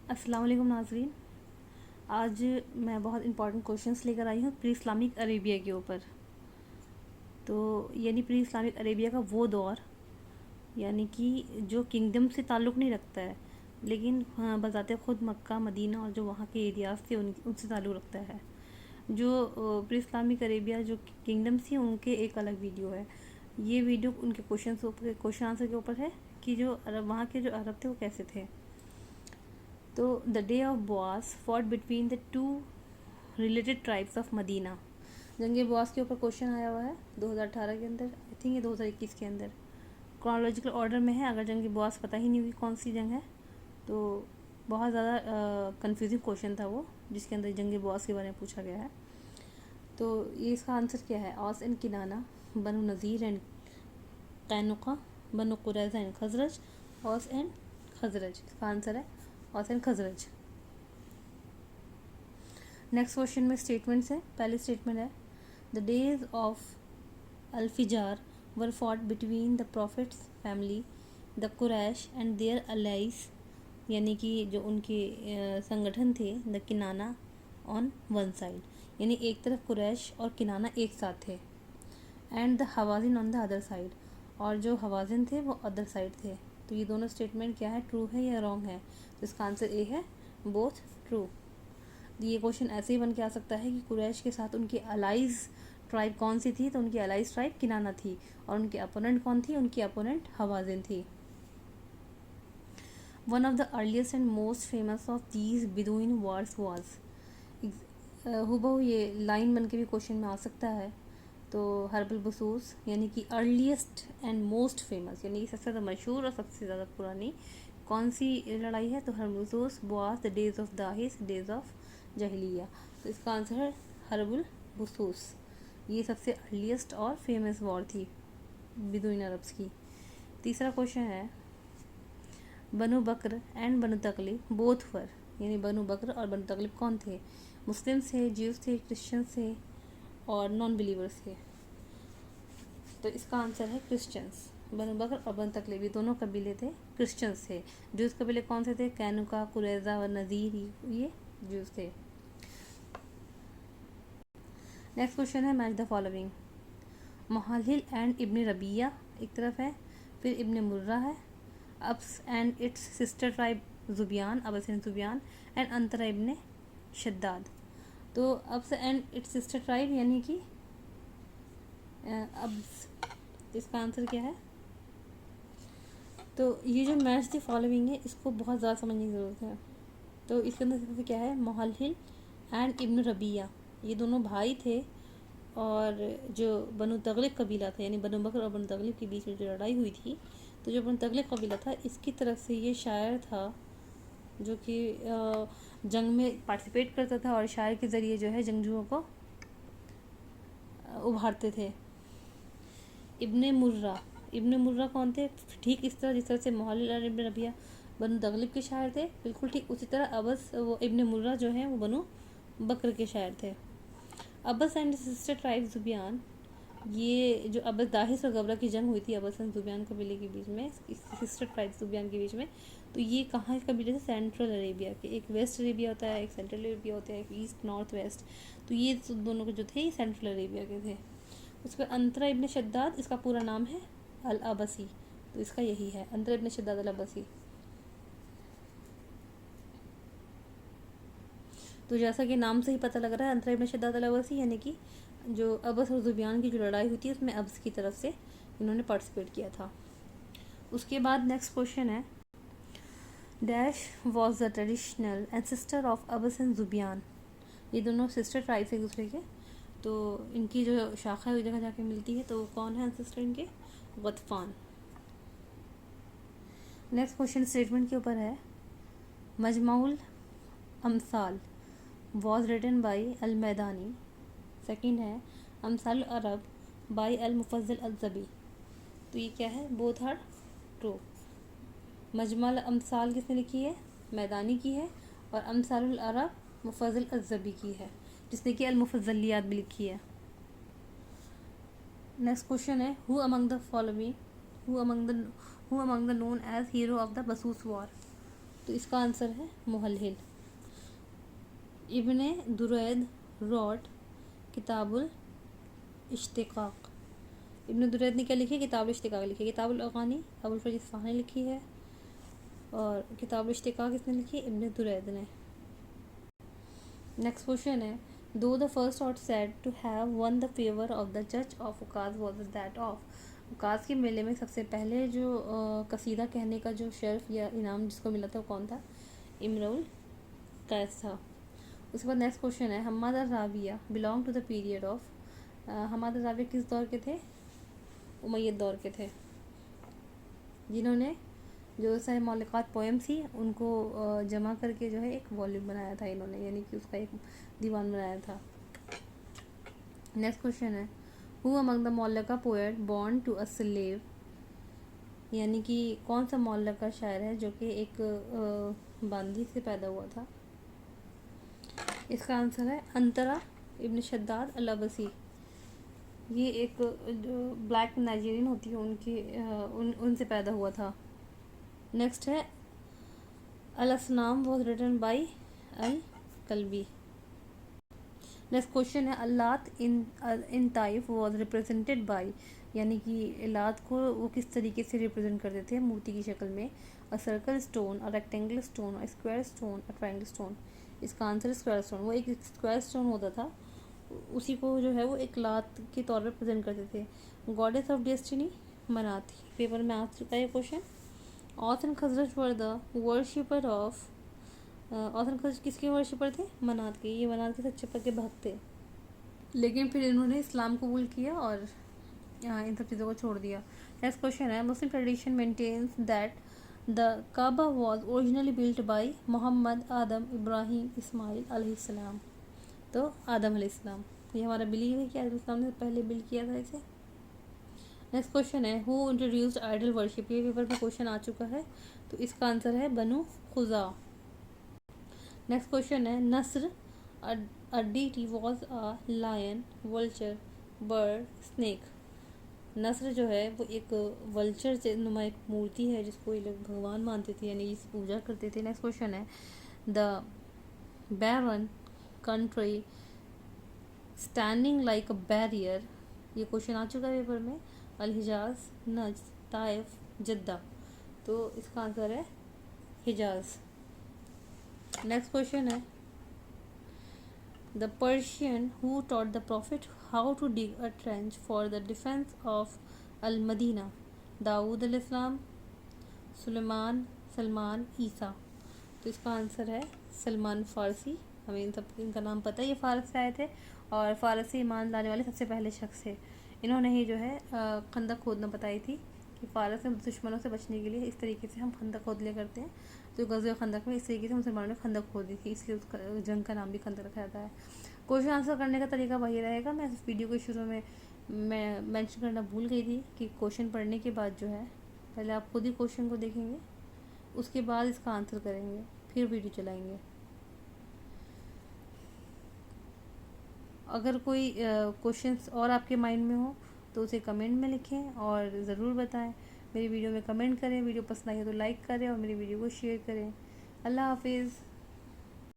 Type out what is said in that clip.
अस्सलाम वालेकुम नाज़रीन। आज मैं बहुत इंपॉर्टेंट क्वेश्चंस लेकर आई हूँ प्री इस्लामिक अरेबिया के ऊपर। तो यानी प्री इस्लामिक अरेबिया का वो दौर, यानी कि जो किंगडम से ताल्लुक़ नहीं रखता है, लेकिन हाँ बज़ाते ख़ुद मक्का मदीना और जो वहाँ के एरियाज़ थे उनसे ताल्लुक़ रखता है। जो प्री इस्लामिक अरेबिया जो किंगडम्स थी उनके एक अलग वीडियो है। ये वीडियो उनके क्वेश्चन आंसर के ऊपर है कि जो अरब वहाँ के जो अरब थे वो कैसे थे। तो the day of Buath fought between the two related tribes of Medina. जंग बुआस के ऊपर क्वेश्चन आया हुआ है 2018 के अंदर, आई थिंक ये 2021 के अंदर क्रोनोलॉजिकल ऑर्डर में है। अगर जंग बुआस पता ही नहीं हुई कौन सी जंग है तो बहुत ज़्यादा कंफ्यूजिंग क्वेश्चन था वो, जिसके अंदर जंग बुआस के बारे में पूछा गया है। तो ये इसका आंसर क्या है? Aws and Kinana, Banu Nazir and Qaynuqa, Banu Qurayza and Khazraj, Aws and Khazraj. इसका आंसर है Aws and Khazraj. Next question में स्टेटमेंट्स है। पहले स्टेटमेंट है the days of Alfijar were fought between the prophet's family the Quraysh and their allies, यानी कि जो उनके संगठन थे the Kinana on one side, यानी एक तरफ कुरैश और किनाना एक साथ थे, and the Hawazin on the other side, और जो हवाजिन थे वो अदर साइड थे। तो ये दोनों स्टेटमेंट क्या है, ट्रू है या रॉन्ग है? तो इसका आंसर ए है, बोथ ट्रू। ये क्वेश्चन ऐसे ही बन के आ सकता है कि कुरैश के साथ उनकी अलाइज ट्राइब कौन सी थी? तो उनकी अलाइज ट्राइब किनाना थी, और उनकी अपोनेंट कौन थी? उनकी अपोनेंट हवाजिन थी। One of the earliest and most famous of these Bedouin wars was, हुबहू ये लाइन बन के भी क्वेश्चन में आ सकता है। तो हर्बल बसूस, यानी कि अर्लीस्ट एंड मोस्ट फेमस, यानी कि सबसे ज़्यादा मशहूर और सबसे ज़्यादा पुरानी कौन सी लड़ाई है? तो Harb al Basus Buath the days of Dahis days of Jahiliya. तो इसका आंसर है हर्बुल बसूस। ये सबसे अर्लीस्ट और फेमस वॉर थी बिदुइन अरब्स की। तीसरा क्वेश्चन है बनु बकर एंड बनु तकलीब बोथ वर, यानी बनु बकर और बनु तकलीब कौन थे? मुस्लिम्स थे, ज्यूस थे, क्रिश्चियंस थे और नॉन बिलीवर्स थे। तो इसका आंसर है क्रिश्चियंस। बनु बकर और बनु तकलीब ये दोनों कबीले थे, क्रिश्चियंस थे। ज्यूस कबीले कौन से थे? कैनुका, कुरैज़ा व नज़ीर, ये ज्यूस थे। नेक्स्ट क्वेश्चन है match the following. Muhalhil and ibn Rabia एक तरफ है, फिर इब्न मुर्रा है, Abs and its sister tribe Dhubyan, Abs and Dhubyan, and Antara ibn Shaddad. तो Abs and its sister tribe यानी कि अब्स, इसका आंसर क्या है? तो ये जो मैच द फॉलोइंग है इसको बहुत ज़्यादा समझने की ज़रूरत है। तो इसके अंदर सबसे क्या है, मोहालिल एंड इब्न रबिया ये दोनों भाई थे, और जो बनु तगलिब कबीला था, यानी बनु बकर और बनु तगलिब के बीच में जो लड़ाई हुई थी, तो जो बनु तगलिब कबीला था इसकी तरफ से ये शायर था जो कि जंग में पार्टिसिपेट करता था और शायर के ज़रिए जो है जंगजुओं को उभारते थे। इब्न मुर्रा कौन थे? ठीक इस तरह जिस तरह से मोहालिल और इब्न रबिया बनु तगलिब के शायर थे, बिल्कुल ठीक उसी तरह अबस वो इब्न मुर्रा जो है वो बनु बकर के शायर थे। अब्बस एंड सिस्टर ट्राइब जुबियान, ये जो अब्बस दाहिस और गबरा की जंग हुई थी अब्बस एंड जुबियान कबीले के बीच में, सिस्टर ट्राइब जुबियान के बीच में, तो ये कहाँ के कबीले थे? सेंट्रल अरेबिया के। एक वेस्ट अरेबिया होता है, एक सेंट्रल अरेबिया होता है, एक ईस्ट नॉर्थ वेस्ट, तो ये दोनों के जो थे ये सेंट्रल अरेबिया के थे। उसके बाद अंतरा इब्न शद्दाद, इसका पूरा नाम है अल अबसी, तो इसका यही है अंतरा इब्न शद्दाद अल अबसी। तो जैसा कि नाम से ही पता लग रहा है अंतरा इब्न शद्दाद अल अबसी, यानी कि जो अब्बस और जुबियान की जो लड़ाई हुई थी उसमें अब्स की तरफ से इन्होंने पार्टिसिपेट किया था। उसके बाद नेक्स्ट क्वेश्चन है dash was the traditional ancestor of Abs and Dhubyan. ये दोनों सिस्टर ट्राइब्स एक दूसरे के, तो इनकी जो शाखा है उस जगह जाके मिलती है, तो कौन है एंसेस्टर इनके? गतफान। नेक्स्ट क्वेश्चन स्टेटमेंट के ऊपर है मजमाउल अमसाल वॉज रिटन बाई अल मैदानी। सेकेंड है अमसाल अरब बाई अल मुफज्जल अल ज़बी। तो ये क्या है? Both are true. Majma al Amsal किसने लिखी है? मैदानी की है, और अमसाल अरब मुफज्जल अल ज़बी की है, जिसने कि अल मुफज्जलियात भी लिखी है। नेक्स्ट क्वेश्चन है who among the known as hero of the Basus war. तो इसका आंसर है मुहल्हिल। इब्ने दुरैद रॉट किताबुल इश्तिकाक। इब्ने दुरैद ने क्या लिखी? किताबुल इश्तिकाक लिखी। किताबुल अगानी अबुल फरीद इस्फहानी ने लिखी है और किताबुल इश्तिकाक किसने लिखी? इब्ने दुरैद ने। नेक्स्ट क्वेश्चन है, दो the first ought said to have won the favour of the जज of Ukaz was that of. Ukaz के मेले में सबसे पहले जो कसीदा कहने का जो शर्फ या इनाम जिसको मिला था वो कौन था? इमरुल कैस था। उसके बाद नेक्स्ट क्वेश्चन है, Hammad Rabia belong to the period of. Hammad Rabia किस दौर के थे? उमैयद दौर के थे, जिन्होंने जो सारे मौलिकात पोएम थी उनको जमा करके जो है एक वॉल्यूम बनाया था इन्होंने, यानी कि उसका एक दीवान बनाया था। नेक्स्ट क्वेश्चन है, who among the Muallaqa poet born to a slave. यानी कि कौन सा मौलका शायर है जो कि एक बांदी से पैदा हुआ था? इसका आंसर है अंतरा इब्न शद्दाद अल-अबसी। ये एक जो ब्लैक नाइजीरियन होती है उनकी उनसे पैदा हुआ था। नेक्स्ट है, Al Asnam was written by Al Kalbi. Next question है, Allat in Taif was represented by. यानी कि लात को वो किस तरीके से रिप्रेजेंट करते थे मूर्ति की शक्ल में? A circle stone, a rectangle stone, a square stone, a triangle stone. इसका आंसर स्क्वायर स्टोन। वो एक स्क्वायर स्टोन होता था, उसी को जो है वो एक लात के तौर पर प्रेजेंट करते थे। Goddess of destiny Manat. Paper में आ चुका है question. Aws and Khazraj were the worshipper of. Aws and Khazraj किसके वर्शिपर थे? मनात के। ये मनात के सच्चे पक्के भक्त थे, लेकिन फिर इन्होंने इस्लाम कबूल किया और इन सब चीज़ों को छोड़ दिया। नेक्स्ट क्वेश्चन है, Muslim tradition maintains that the Kaaba was originally built by Mohammad Adam Ibrahim Ismail अलैहिस्सलाम। तो आदम अलैहिस्सलाम, ये हमारा बिलीव है कि आदम इस्लाम ने पहले बिल्ड किया था इसे। नेक्स्ट क्वेश्चन है, हु इंट्रोड्यूस्ड आइडल वर्शिप। ये पेपर में क्वेश्चन आ चुका है, तो इसका आंसर है बनु खुजा। नेक्स्ट क्वेश्चन है, Nasr a deity was a lion, vulture, bird, snake. Nasr जो है वो एक वल्चर से नुमा एक मूर्ति है जिसको ये लोग भगवान मानते थे, यानी इसकी पूजा करते थे। नेक्स्ट क्वेश्चन है, the barren country standing like a barrier. ये क्वेश्चन आ चुका है पेपर में। अल हिजाज, नज, ताइफ, जद्दा। तो इसका आंसर है हिजाज। नेक्स्ट क्वेश्चन है, the Persian who taught the prophet how to dig a trench for the defence of Al Madina. दाऊद अलैहिस्सलाम, सुलेमान, सलमान, ईसा। तो इसका आंसर है सलमान फ़ारसी। हमें इन सब इनका नाम पता है, ये फ़ारस से आए थे और फ़ारसी ईमान लाने वाले सबसे पहले शख्स थे। इन्होंने ही जो है खंदक खोदना बताई थी कि फ़ारस में दुश्मनों से बचने के लिए इस तरीके से हम खंदक खोद लिया करते हैं। तो गज़वे खंदक में इस तरीके से मुसलमानों ने खंदक खोदी थी, इसलिए उसका जंग का नाम भी खंदक रखा जाता है। क्वेश्चन आंसर करने का तरीका वही रहेगा। मैं इस वीडियो के शुरू में मैं मेंशन करना भूल गई थी कि क्वेश्चन पढ़ने के बाद जो है पहले आप खुद ही क्वेश्चन को देखेंगे, उसके बाद इसका आंसर करेंगे, फिर वीडियो चलाएंगे। अगर कोई क्वेश्चंस और आपके माइंड में हो तो उसे कमेंट में लिखें और ज़रूर बताएं। मेरी वीडियो में कमेंट करें, वीडियो पसंद आई हो तो लाइक करें और मेरी वीडियो को शेयर करें। अल्लाह हाफिज़।